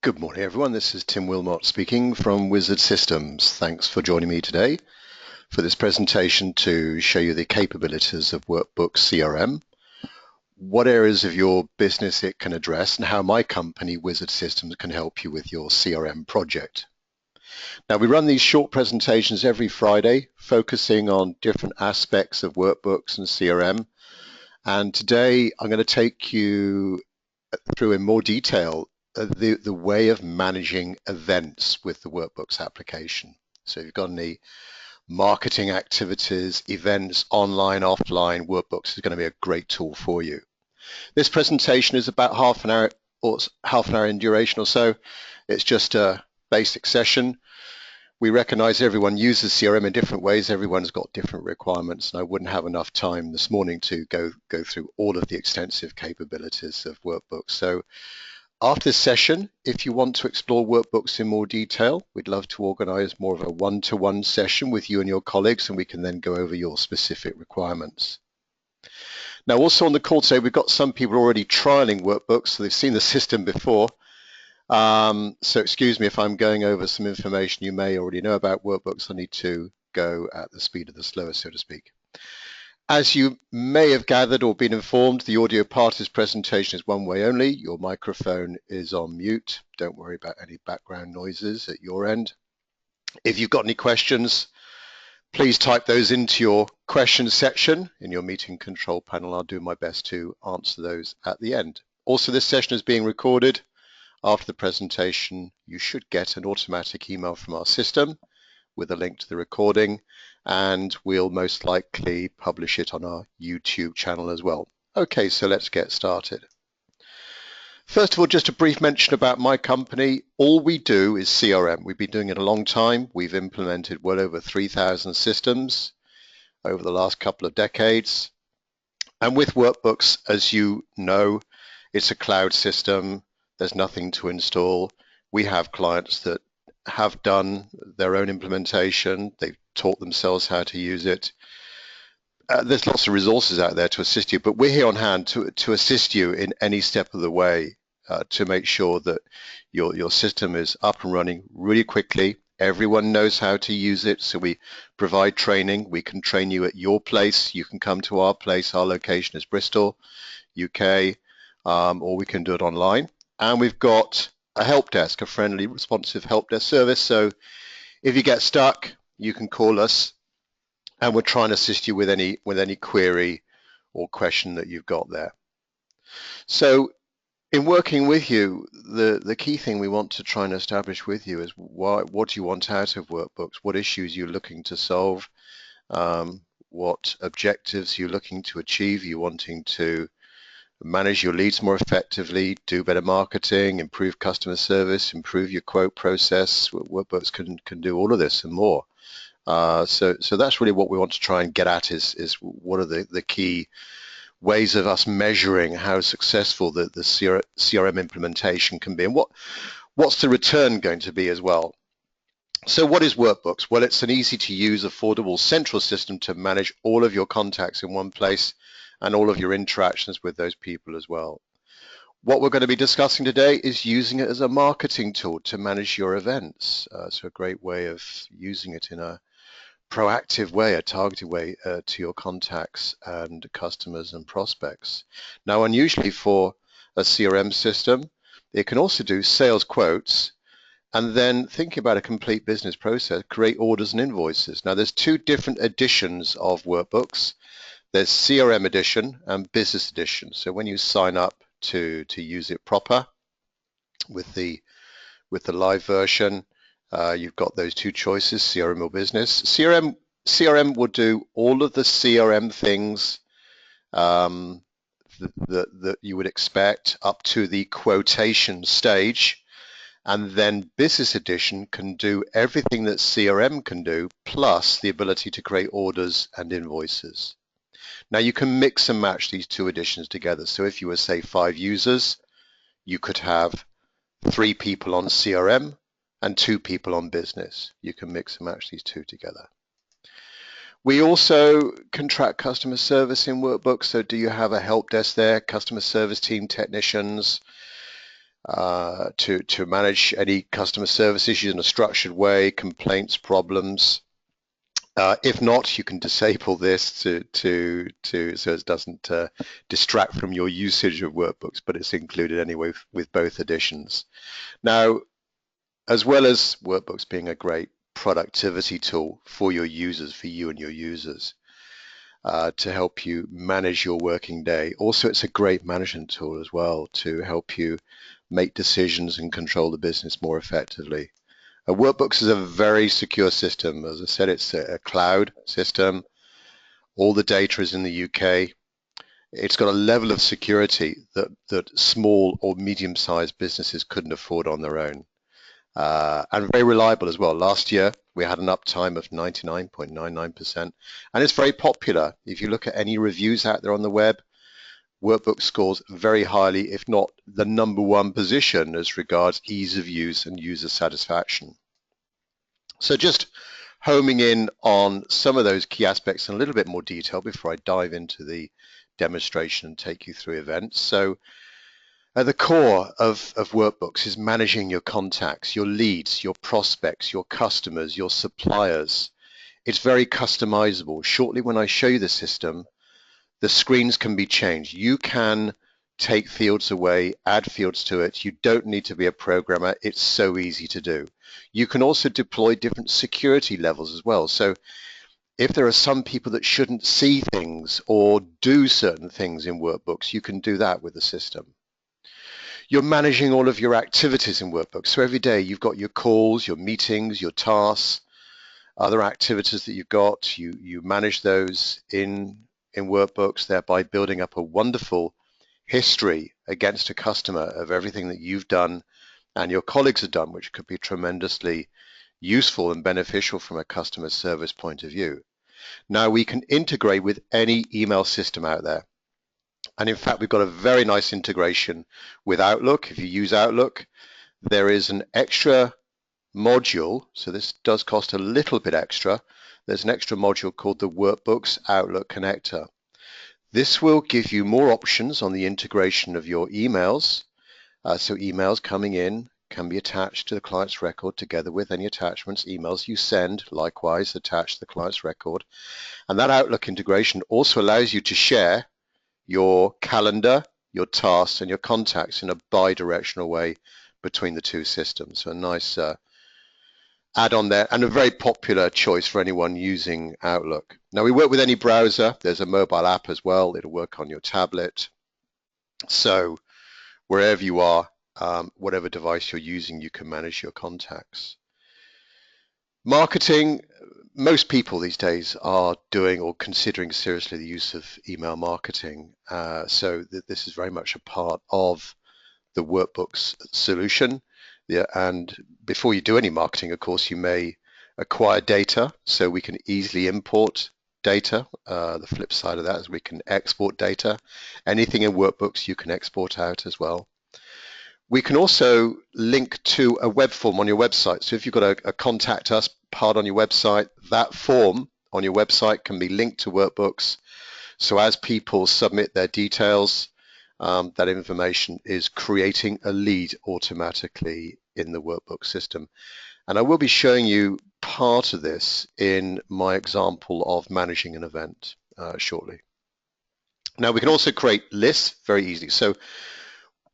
Good morning, everyone. This is Tim Wilmot speaking from Wizard Systems. Thanks for joining me today for this presentation to show you the capabilities of Workbooks CRM, what areas of your business it can address, and how my company, Wizard Systems, can help you with your CRM project. Now, we run these short presentations every Friday, focusing on different aspects of Workbooks and CRM. And today, I'm going to take you through in more detail the way of managing events with the Workbooks application. So if you've got any marketing activities, events, online, offline, Workbooks is going to be a great tool for you. This presentation is about half an hour in duration or so. It's just a basic session. We recognize everyone uses CRM in different ways. Everyone's got different requirements, and I wouldn't have enough time this morning to go through all of the extensive capabilities of Workbooks. So after this session, if you want to explore Workbooks in more detail, we'd love to organize more of a one-to-one session with you and your colleagues, and we can then go over your specific requirements. Now, also on the call today, we've got some people already trialing Workbooks, so they've seen the system before. So excuse me if I'm going over some information you may already know about Workbooks. I need to go at the speed of the slower, so to speak. As you may have gathered or been informed, the audio part of this presentation is one way only. Your microphone is on mute. Don't worry about any background noises at your end. If you've got any questions, please type those into your questions section in your meeting control panel. I'll do my best to answer those at the end. Also, this session is being recorded. After the presentation, you should get an automatic email from our system with a link to the recording, and we'll most likely publish it on our YouTube channel as well. Okay, so let's get started. First of all, just a brief mention about my company. All we do is CRM. We've been doing it a long time. We've implemented well over 3,000 systems over the last couple of decades. And with Workbooks, as you know, it's a cloud system. There's nothing to install. We have clients that have done their own implementation. They've taught themselves how to use it. There's lots of resources out there to assist you, but we're here on hand to assist you in any step of the way to make sure that your system is up and running really quickly. Everyone knows how to use it, so we provide training. We can train you at your place. You can come to our place. Our location is Bristol, UK, or we can do it online. And we've got a help desk, a friendly, responsive help desk service. So if you get stuck, you can call us, and we'll try and assist you with any query or question that you've got there. So in working with you, the key thing we want to try and establish with you is what do you want out of Workbooks? What issues you're looking to solve? What objectives you're looking to achieve? You're wanting to manage your leads more effectively, do better marketing, improve customer service, improve your quote process. Workbooks can do all of this and more. So that's really what we want to try and get at is what are the key ways of us measuring how successful the CRM implementation can be, and what's the return going to be as well. So what is Workbooks? Well, it's an easy to use, affordable, central system to manage all of your contacts in one place and all of your interactions with those people as well. What we're going to be discussing today is using it as a marketing tool to manage your events. So a great way of using it in a proactive way, a targeted way to your contacts and customers and prospects. Now, unusually for a CRM system, it can also do sales quotes, and then thinking about a complete business process, create orders and invoices. Now, there's two different editions of Workbooks. There's CRM edition and business edition. So when you sign up to use it proper with the live version, you've got those two choices, CRM or business. CRM will do all of the CRM things that you would expect up to the quotation stage. And then business edition can do everything that CRM can do, plus the ability to create orders and invoices. Now you can mix and match these two editions together. So if you were, say, 5 users, you could have 3 people on CRM and 2 people on business. You can mix and match these two together. We also can track customer service in Workbooks. So do you have a help desk there, customer service team, technicians? to manage any customer service issues in a structured way, complaints, problems. If not, you can disable this so it doesn't distract from your usage of workbooks, but it's included anyway with both editions. Now, as well as workbooks being a great productivity tool for your users, for you and your users, to help you manage your working day, also it's a great management tool as well to help you make decisions and control the business more effectively. Workbooks is a very secure system. As I said, it's a cloud system. All the data is in the UK. It's got a level of security that small or medium-sized businesses couldn't afford on their own. And very reliable as well. Last year, we had an uptime of 99.99%, and it's very popular. If you look at any reviews out there on the web, Workbooks scores very highly, if not the #1 position as regards ease of use and user satisfaction. So just homing in on some of those key aspects in a little bit more detail before I dive into the demonstration and take you through events. So at the core of Workbooks is managing your contacts, your leads, your prospects, your customers, your suppliers. It's very customizable. Shortly when I show you the system, the screens can be changed. You can take fields away, add fields to it. You don't need to be a programmer. It's so easy to do. You can also deploy different security levels as well. So if there are some people that shouldn't see things or do certain things in Workbooks, you can do that with the system. You're managing all of your activities in Workbooks. So every day you've got your calls, your meetings, your tasks, other activities that you've got. You manage those in Workbooks, thereby building up a wonderful history against a customer of everything that you've done and your colleagues have done, which could be tremendously useful and beneficial from a customer service point of view. Now we can integrate with any email system out there. And in fact, we've got a very nice integration with Outlook. If you use Outlook, there is an extra module. So this does cost a little bit extra. There's an extra module called the Workbooks Outlook Connector. This will give you more options on the integration of your emails. So emails coming in can be attached to the client's record together with any attachments. Emails you send, likewise, attach to the client's record. And that Outlook integration also allows you to share your calendar, your tasks, and your contacts in a bi-directional way between the two systems. So a nice add-on there, and a very popular choice for anyone using Outlook. Now we work with any browser. There's a mobile app as well. It'll work on your tablet. So wherever you are, whatever device you're using, you can manage your contacts. Marketing, most people these days are doing or considering seriously the use of email marketing. So this is very much a part of the Workbooks solution. Yeah, and before you do any marketing, of course, you may acquire data, so we can easily import data. The flip side of that is we can export data. Anything in Workbooks you can export out as well. We can also link to a web form on your website. So if you've got a contact us part on your website, that form on your website can be linked to Workbooks. So as people submit their details, that information is creating a lead automatically in the Workbook system. And I will be showing you part of this in my example of managing an event shortly. Now we can also create lists very easily. So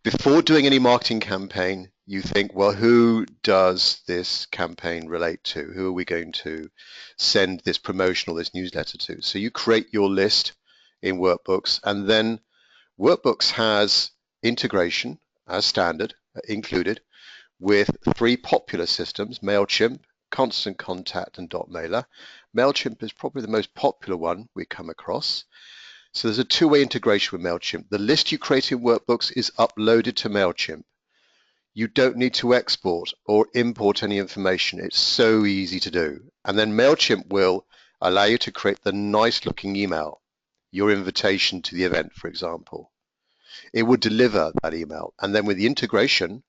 before doing any marketing campaign, you think, well, who does this campaign relate to? Who are we going to send this promotional, this newsletter to? So you create your list in Workbooks, and then Workbooks has integration as standard included with 3 popular systems: MailChimp, Constant Contact, and .mailer. MailChimp is probably the most popular one we come across. So there's a 2-way integration with MailChimp. The list you create in Workbooks is uploaded to MailChimp. You don't need to export or import any information. It's so easy to do. And then MailChimp will allow you to create the nice looking email, your invitation to the event, for example. It would deliver that email. And then with the integration,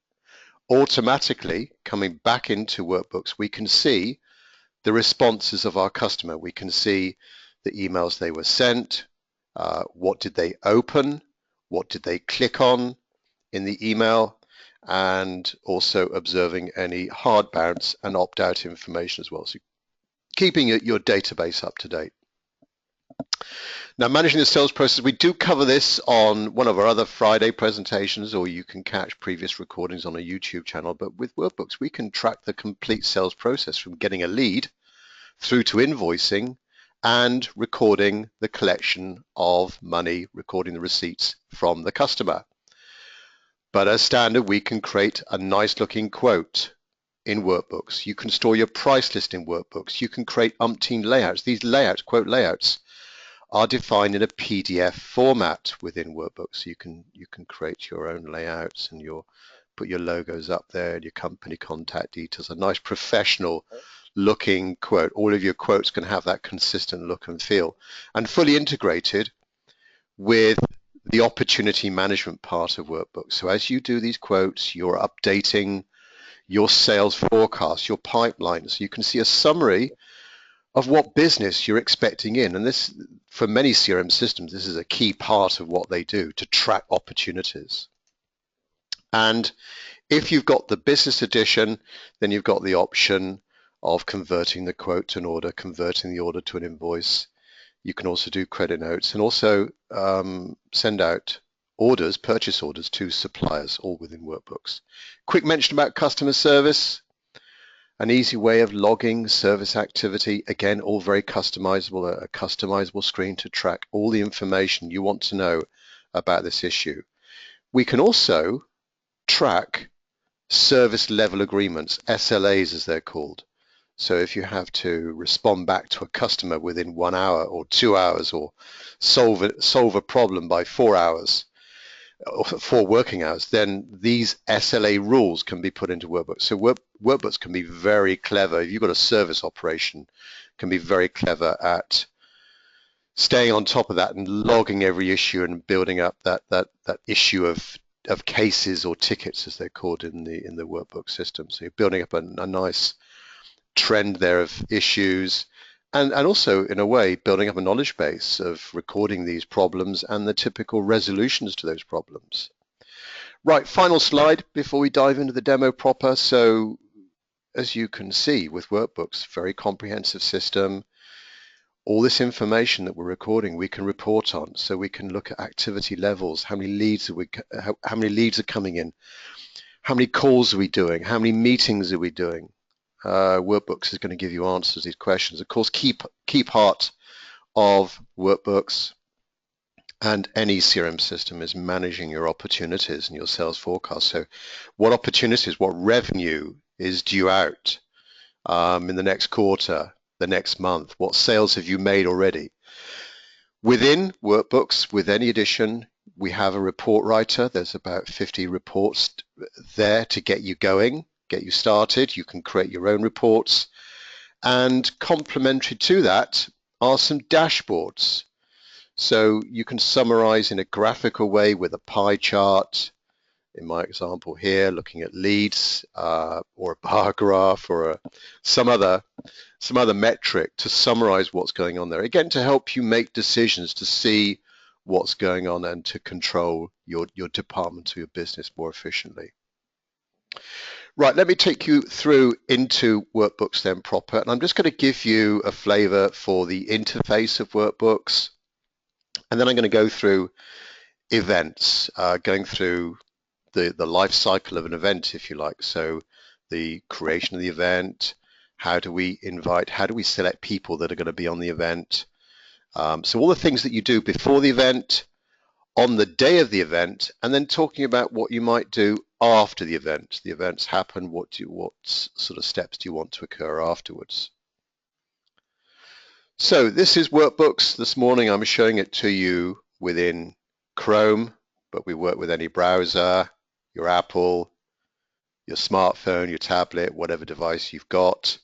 automatically coming back into Workbooks, we can see the responses of our customer. We can see the emails they were sent, what did they open, what did they click on in the email, and also observing any hard bounce and opt-out information as well. So keeping your database up to date. Now, managing the sales process, we do cover this on one of our other Friday presentations, or you can catch previous recordings on a YouTube channel. But with Workbooks, we can track the complete sales process from getting a lead through to invoicing and recording the collection of money, recording the receipts from the customer. But as standard, we can create a nice looking quote in Workbooks. You can store your price list in Workbooks. You can create umpteen layouts. These layouts, quote layouts, are defined in a PDF format within Workbooks. You can create your own layouts and put your logos up there and your company contact details. A nice professional looking quote. All of your quotes can have that consistent look and feel, and fully integrated with the opportunity management part of Workbooks. So as you do these quotes, you're updating your sales forecast, your pipeline, so you can see a summary of what business you're expecting in. And this, for many CRM systems, this is a key part of what they do to track opportunities. And if you've got the business edition, then you've got the option of converting the quote to an order, converting the order to an invoice. You can also do credit notes and also send out orders, purchase orders to suppliers, all within Workbooks. Quick mention about customer service. An easy way of logging service activity, again, all very customizable, a customizable screen to track all the information you want to know about this issue. We can also track service level agreements, SLAs as they're called. So if you have to respond back to a customer within 1 hour or 2 hours, or solve a problem by 4 hours, 4 working hours, then these SLA rules can be put into Workbooks. So Workbooks can be very clever. If you've got a service operation, can be very clever at staying on top of that and logging every issue and building up that issue of cases or tickets, as they're called in the Workbook system. So you're building up a nice trend there of issues. And also, in a way, building up a knowledge base of recording these problems and the typical resolutions to those problems. Right, final slide before we dive into the demo proper. So, as you can see with Workbooks, very comprehensive system. All this information that we're recording, we can report on. So we can look at activity levels, how many leads are coming in, how many calls are we doing, how many meetings are we doing. Workbooks is going to give you answers to these questions. Of course, key part of Workbooks and any CRM system is managing your opportunities and your sales forecast. So what opportunities, what revenue is due out in the next quarter, the next month? What sales have you made already? Within Workbooks, with any edition, we have a report writer. There's about 50 reports there to get you going, get you started. You can create your own reports, and complementary to that are some dashboards. So you can summarize in a graphical way with a pie chart. In my example here, looking at leads or a bar graph or some other metric to summarize what's going on there. Again, to help you make decisions, to see what's going on and to control your department or your business more efficiently. Right, let me take you through into Workbooks then proper, and I'm just going to give you a flavor for the interface of Workbooks, and then I'm going to go through events, going through the life cycle of an event, if you like. So the creation of the event, how do we invite, how do we select people that are going to be on the event, so all the things that you do before the event, on the day of the event, and then talking about what you might do after the event. The events happen, what sort of steps do you want to occur afterwards? So this is Workbooks. This morning I'm showing it to you within Chrome, but we work with any browser, your Apple, your smartphone, your tablet, whatever device you've got.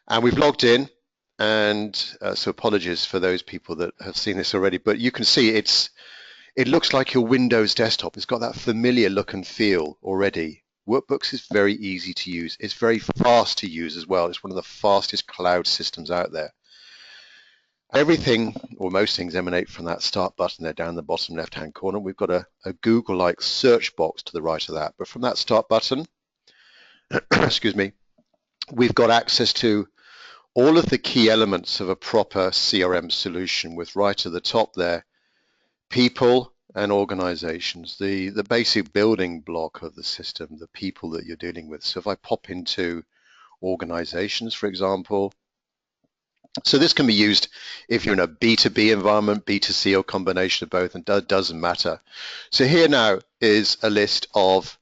And we've logged in, and so apologies for those people that have seen this already, but you can see it looks like your Windows desktop. It's got that familiar look and feel already. Workbooks is very easy to use. It's very fast to use as well. It's one of the fastest cloud systems out there. Everything, or most things, emanate from that start button there down the bottom left-hand corner. We've got a Google-like search box to the right of that. But from that start button, excuse me, we've got access to all of the key elements of a proper CRM solution, with right at the top there, people and organizations, the basic building block of the system, the people that you're dealing with. So if I pop into organizations, for example, so this can be used if you're in a B2B environment, B2C, or combination of both, and doesn't matter. So here now is a list of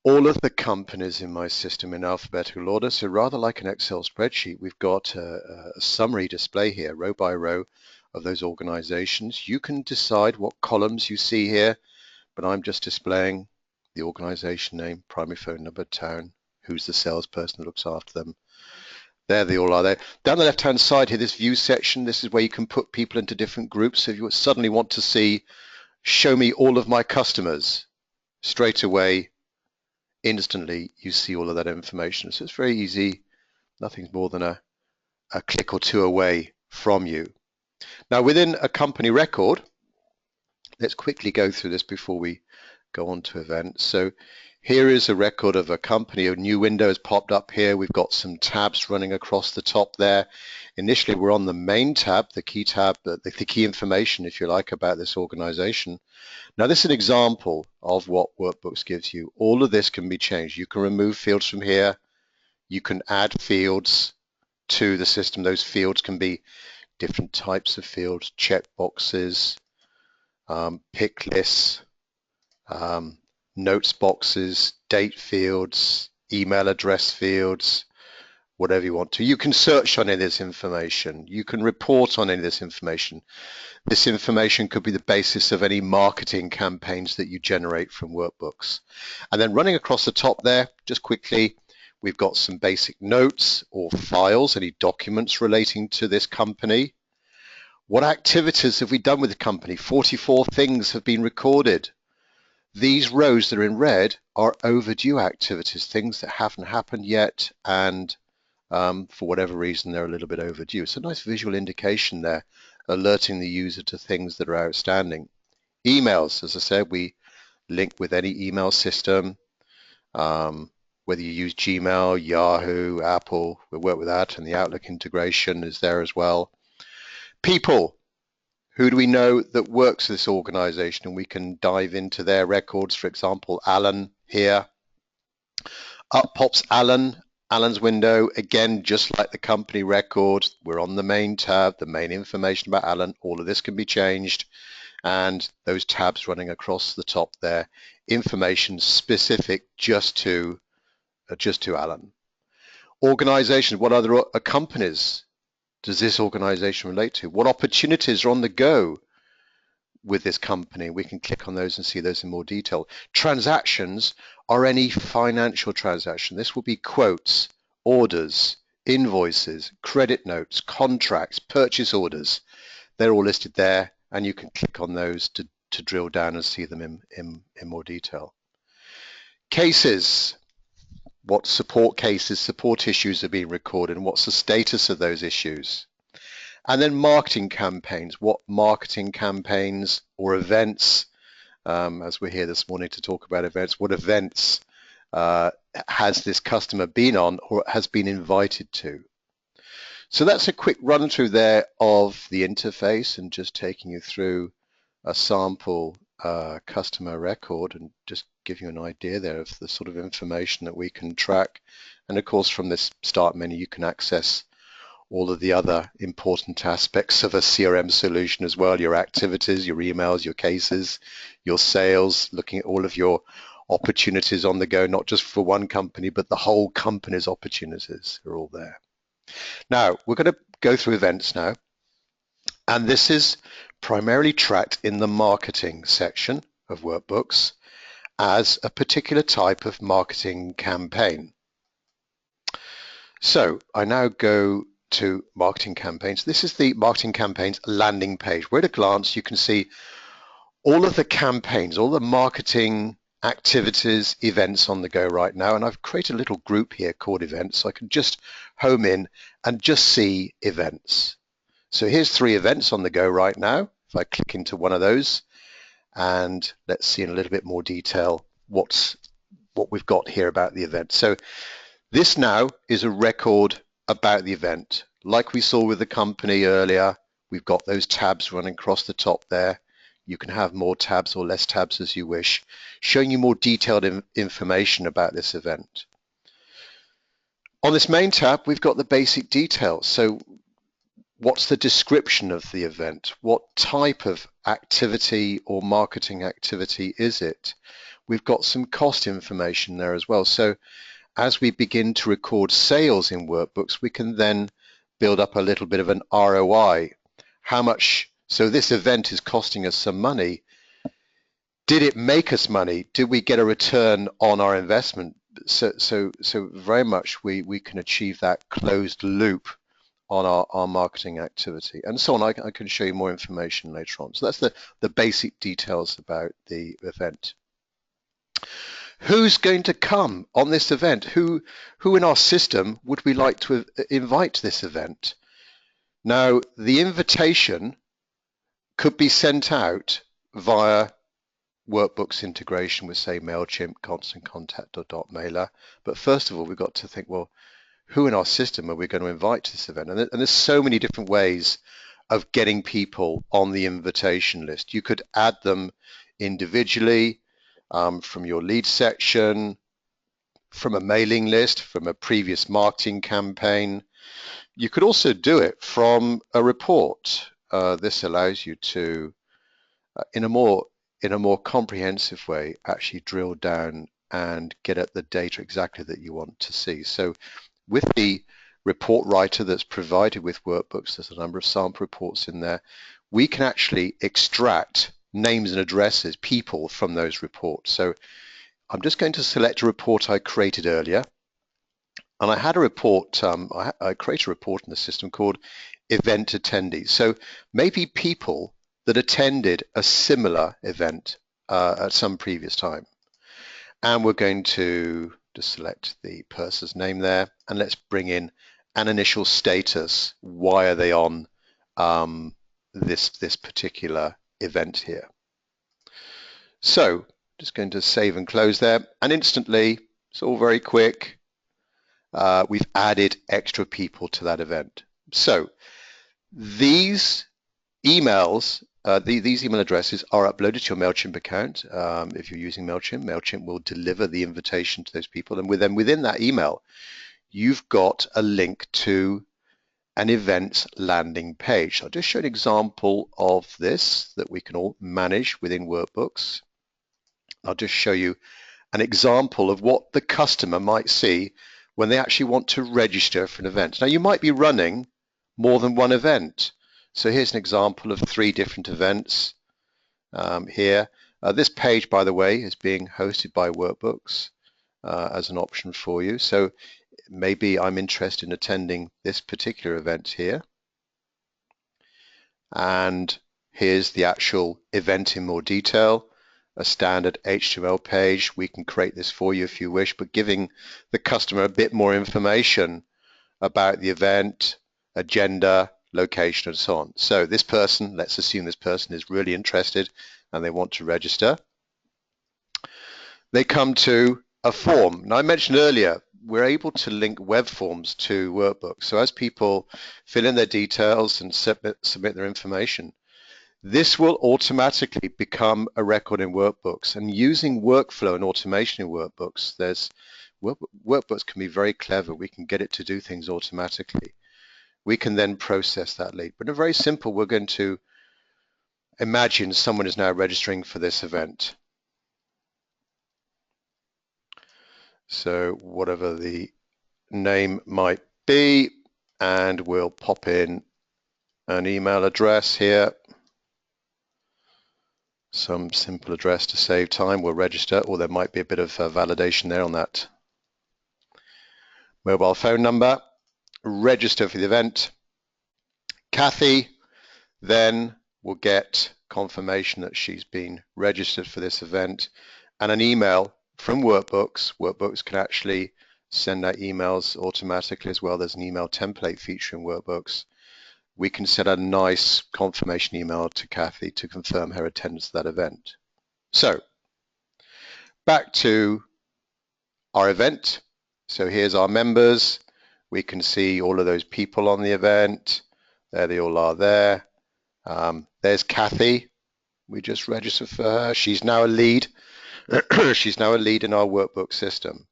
all of the companies in my system in alphabetical order. So rather like an Excel spreadsheet, we've got a summary display here, row by row, of those organizations. You can decide what columns you see here, but I'm just displaying the organization name, primary phone number, town, who's the salesperson that looks after them. There they all are there. Down the left-hand side here, this view section, this is where you can put people into different groups. So if you suddenly want to see, show me all of my customers, straight away, instantly, you see all of that information. So it's very easy. Nothing's more than a click or two away from you. Now, within a company record, let's quickly go through this before we go on to events. So here is a record of a company. A new window has popped up here. We've got some tabs running across the top there. Initially, we're on the main tab, the key tab, the key information, if you like, about this organization. Now, this is an example of what Workbooks gives you. All of this can be changed. You can remove fields from here. You can add fields to the system. Those fields can be different types of fields, check boxes, pick lists, notes boxes, date fields, email address fields, whatever you want to. You can search on any of this information. You can report on any of this information. This information could be the basis of any marketing campaigns that you generate from Workbooks. And then running across the top there, just quickly, we've got some basic notes or files, any documents relating to this company. What activities have we done with the company? 44 things have been recorded. These rows that are in red are overdue activities, things that haven't happened yet, and for whatever reason, they're a little bit overdue. It's a nice visual indication there, alerting the user to things that are outstanding. Emails, as I said, we link with any email system, whether you use Gmail, Yahoo, Apple, we work with that, and the Outlook integration is there as well. People. Who do we know that works for this organization? And we can dive into their records. For example, Alan here. Up pops Alan, Alan's window. Again, just like the company record, we're on the main tab, the main information about Alan. All of this can be changed. And those tabs running across the top there, information specific just to Alan. Organizations, what other companies does this organization relate to? What opportunities are on the go with this company? We can click on those and see those in more detail. Transactions are any financial transaction. This will be quotes, orders, invoices, credit notes, contracts, purchase orders. They're all listed there, and you can click on those to drill down and see them in more detail. Cases. What support cases, support issues are being recorded, and what's the status of those issues. And then marketing campaigns, what marketing campaigns or events, as we're here this morning to talk about events, what events has this customer been on or has been invited to. So that's a quick run through there of the interface and just taking you through a sample customer record and just give you an idea there of the sort of information that we can track. And of course, from this start menu, you can access all of the other important aspects of a CRM solution as well, your activities, your emails, your cases, your sales, looking at all of your opportunities on the go, not just for one company, but the whole company's opportunities are all there. Now, we're going to go through events now. And this is primarily tracked in the marketing section of Workbooks as a particular type of marketing campaign. So I now go to marketing campaigns. This is the marketing campaigns landing page, where at a glance you can see all of the campaigns, all the marketing activities, events on the go right now. And I've created a little group here called events, so I can just home in and just see events. So here's 3 events on the go right now. If I click into one of those, and let's see in a little bit more detail what we've got here about the event. So this now is a record about the event. Like we saw with the company earlier, we've got those tabs running across the top there. You can have more tabs or less tabs as you wish, showing you more detailed information about this event. On this main tab, we've got the basic details. So what's the description of the event? What type of activity or marketing activity is it? We've got some cost information there as well. So as we begin to record sales in Workbooks, we can then build up a little bit of an ROI. How much, so this event is costing us some money. Did it make us money? Did we get a return on our investment? So very much we can achieve that closed loop on our marketing activity and so on. I can show you more information later on. So that's the basic details about the event. Who's going to come on this event? Who in our system would we like to invite to this event? Now, the invitation could be sent out via Workbooks integration with, say, MailChimp, Constant Contact, or .mailer. But first of all, we've got to think, well, who in our system are we going to invite to this event? And there's so many different ways of getting people on the invitation list. You could add them individually from your lead section, from a mailing list, from a previous marketing campaign. You could also do it from a report. This allows you to, in a more comprehensive way, actually drill down and get at the data exactly that you want to see. So with the report writer that's provided with Workbooks, there's a number of sample reports in there, we can actually extract names and addresses, people from those reports. So I'm just going to select a report I created earlier. And I had a report, I created a report in the system called event attendees. So maybe people that attended a similar event at some previous time. And we're going to just select the person's name there, and let's bring in an initial status. Why are they on this particular event here? So just going to save and close there, and instantly, it's all very quick. We've added extra people to that event. So these emails, these email addresses are uploaded to your MailChimp account. If you're using MailChimp, MailChimp will deliver the invitation to those people. And within that email, you've got a link to an events landing page. I'll just show an example of this that we can all manage within Workbooks. I'll just show you an example of what the customer might see when they actually want to register for an event. Now, you might be running more than one event. So here's an example of 3 different events here. This page, by the way, is being hosted by Workbooks as an option for you. So maybe I'm interested in attending this particular event here. And here's the actual event in more detail, a standard HTML page. We can create this for you if you wish, but giving the customer a bit more information about the event, agenda, location, and so on. So this person, let's assume this person is really interested and they want to register. They come to a form. Now, I mentioned earlier, we're able to link web forms to Workbooks. So as people fill in their details and submit their information, this will automatically become a record in Workbooks. And using workflow and automation in Workbooks, Workbooks can be very clever. We can get it to do things automatically. We can then process that lead. But in a very simple, we're going to imagine someone is now registering for this event. So whatever the name might be, and we'll pop in an email address here. Some simple address to save time. We'll register, or there might be a bit of validation there on that. Mobile phone number. Register for the event. Kathy then will get confirmation that she's been registered for this event, and an email from Workbooks. Workbooks can actually send out emails automatically as well. There's an email template feature in Workbooks we can send a nice confirmation email to Kathy to confirm her attendance at that event. So back to our event. So here's our members. We can see all of those people on the event. There they all are there. There's Kathy. We just registered for her. She's now a lead. She's now a lead in our workbook system.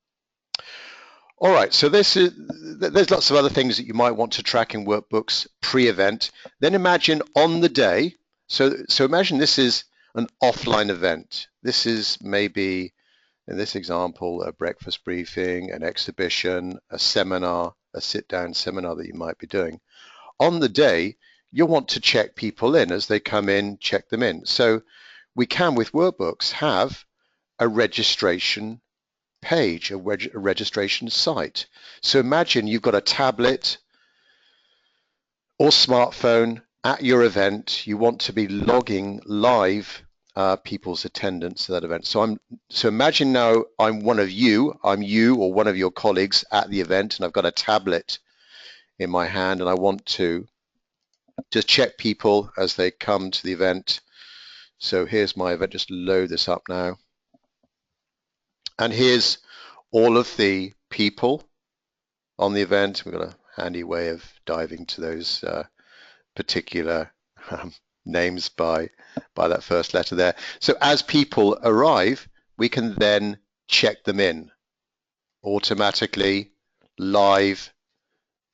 All right, so there's lots of other things that you might want to track in workbooks pre-event. Then imagine on the day, so imagine this is an offline event. This is maybe, in this example, a breakfast briefing, an exhibition, a seminar, a sit-down seminar that you might be doing. On the day, you'll want to check people in as they come in, check them in. So we can, with workbooks, have a registration page, a registration site. So imagine you've got a tablet or smartphone at your event. You want to be logging live people's attendance to that event. So imagine now I'm one of you, I'm you or one of your colleagues at the event, and I've got a tablet in my hand, and I want to just check people as they come to the event. So here's my event. Just load this up now. And here's all of the people on the event. We've got a handy way of diving to those particular names by that first letter there. So as people arrive, we can then check them in automatically, live.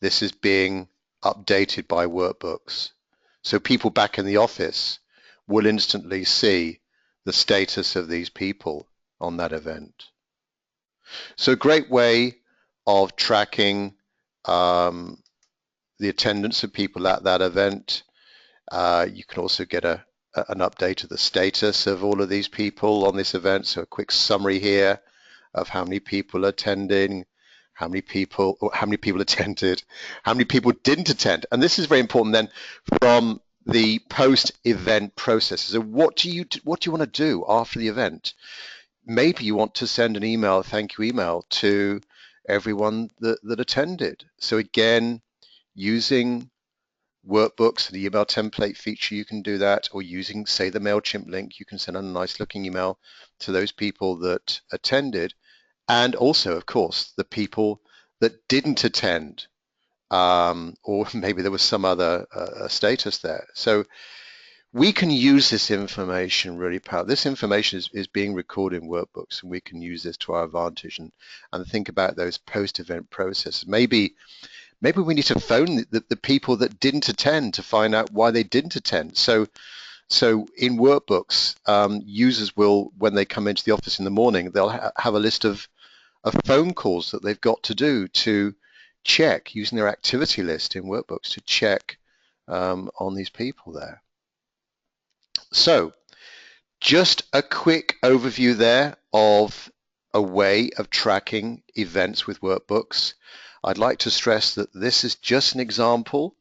This is being updated by workbooks. So people back in the office will instantly see the status of these people on that event. So a great way of tracking the attendance of people at that event. You can also get an update of the status of all of these people on this event. So a quick summary here of how many people are attending, how many people attended, how many people didn't attend. And this is very important then from the post-event process. So what do you want to do after the event? Maybe you want to send an email, a thank you email to everyone that attended. So again, using workbooks, the email template feature, you can do that, or using, say, the MailChimp link, you can send a nice looking email to those people that attended, and also, of course, the people that didn't attend, or maybe there was some other status there. So we can use this information really powerfully. This information is being recorded in workbooks, and we can use this to our advantage and think about those post-event processes. Maybe we need to phone the people that didn't attend to find out why they didn't attend. So in workbooks, users will, when they come into the office in the morning, they'll have a list of phone calls that they've got to do to check, using their activity list in workbooks to check on these people there. So just a quick overview there of a way of tracking events with workbooks. I'd like to stress that this is just an example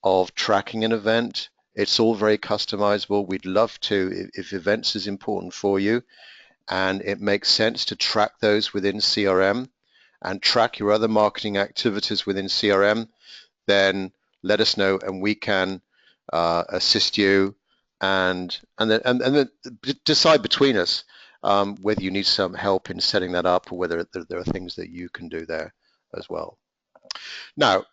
of tracking an event. It's all very customizable. We'd love to, if events is important for you and it makes sense to track those within CRM and track your other marketing activities within CRM, then let us know and we can assist you and then decide between us whether you need some help in setting that up or whether there are things that you can do there as well. Now,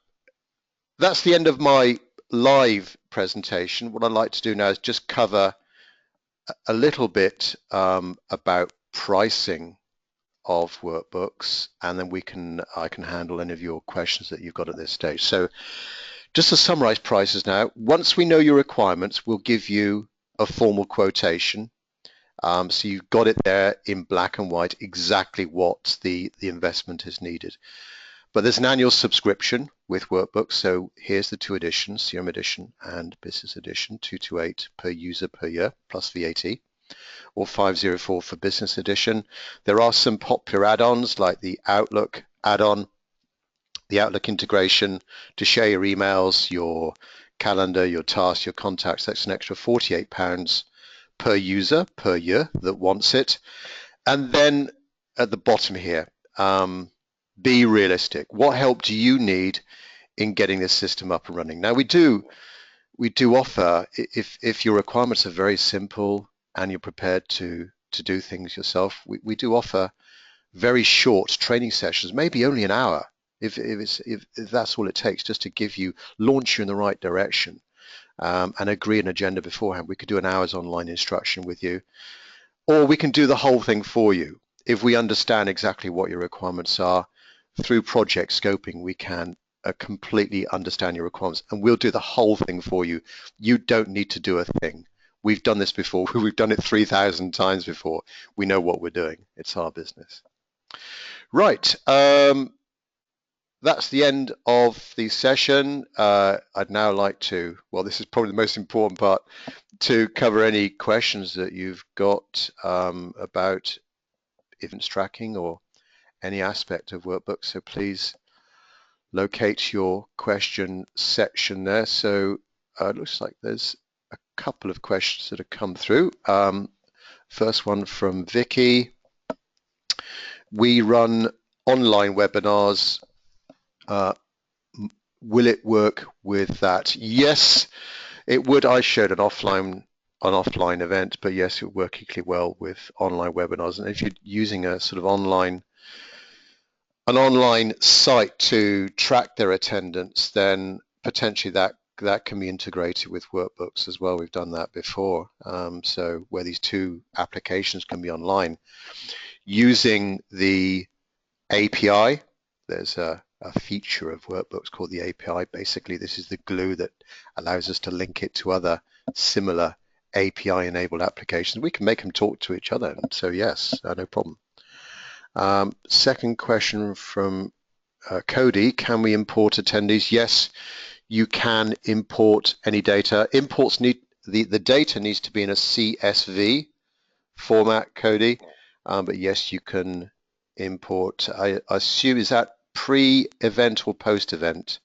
that's the end of my live presentation. What I'd like to do now is just cover a little bit about pricing of workbooks, and then I can handle any of your questions that you've got at this stage. So just to summarize prices now, once we know your requirements, we'll give you a formal quotation. So you've got it there in black and white, exactly what the investment is needed. But there's an annual subscription with workbooks. So here's the two editions, CRM edition and business edition, 228 per user per year plus VAT, or 504 for business edition. There are some popular add-ons like the Outlook add-on, the Outlook integration to share your emails, your calendar, your tasks, your contacts. That's an extra £48 per user per year that wants it. And then at the bottom here, be realistic. What help do you need in getting this system up and running? Now we do we do offer, if your requirements are very simple and you're prepared to do things yourself, we do offer very short training sessions, maybe only an hour, if that's all it takes, just to launch you in the right direction, and agree an agenda beforehand. We could do an hour's online instruction with you, or we can do the whole thing for you. If we understand exactly what your requirements are, through project scoping, we can completely understand your requirements, and we'll do the whole thing for you. You don't need to do a thing. We've done this before. We've done it 3,000 times before. We know what we're doing. It's our business. Right. That's the end of the session. I'd now like to, well, this is probably the most important part, to cover any questions that you've got about events tracking or any aspect of Workbooks. So please locate your question section there. So it looks like there's a couple of questions that have come through. First one from Vicky. We run online webinars. Will it work with that? Yes, it would. I showed an offline event, but yes, it would work equally well with online webinars. And if you're using a sort of an online site to track their attendance, then potentially that can be integrated with Workbooks as well. We've done that before. So where these two applications can be online using the API, there's a feature of Workbooks called the API. Basically, this is the glue that allows us to link it to other similar API-enabled applications. We can make them talk to each other. So yes, no problem. Second question from Cody, can we import attendees? Yes, you can import any data. Imports need, the data needs to be in a CSV format, Cody, but yes, you can import. I assume, is that pre-event or post-event?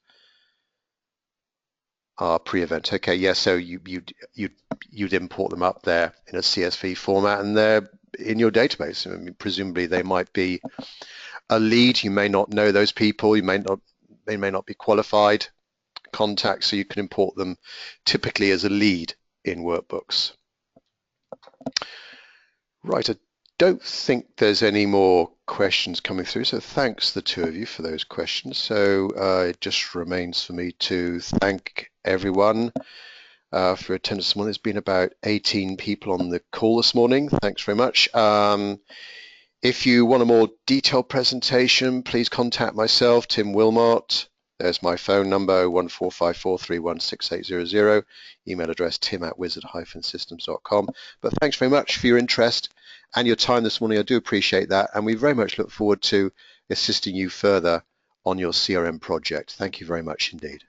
Pre-event. Okay, yes. So you'd import them up there in a CSV format, and they're in your database. I mean, presumably they might be a lead. You may not know those people. They may not be qualified contacts, so you can import them typically as a lead in Workbooks. Right. I don't think there's any more questions coming through, so thanks the two of you for those questions. So it just remains for me to thank everyone for your attendance this morning. There's been about 18 people on the call this morning. Thanks very much. If you want a more detailed presentation, please contact myself, Tim Wilmot. There's my phone number, 01454316800, email address tim@wizard-systems.com. But thanks very much for your interest and your time this morning. I do appreciate that, and we very much look forward to assisting you further on your CRM project. Thank you very much indeed.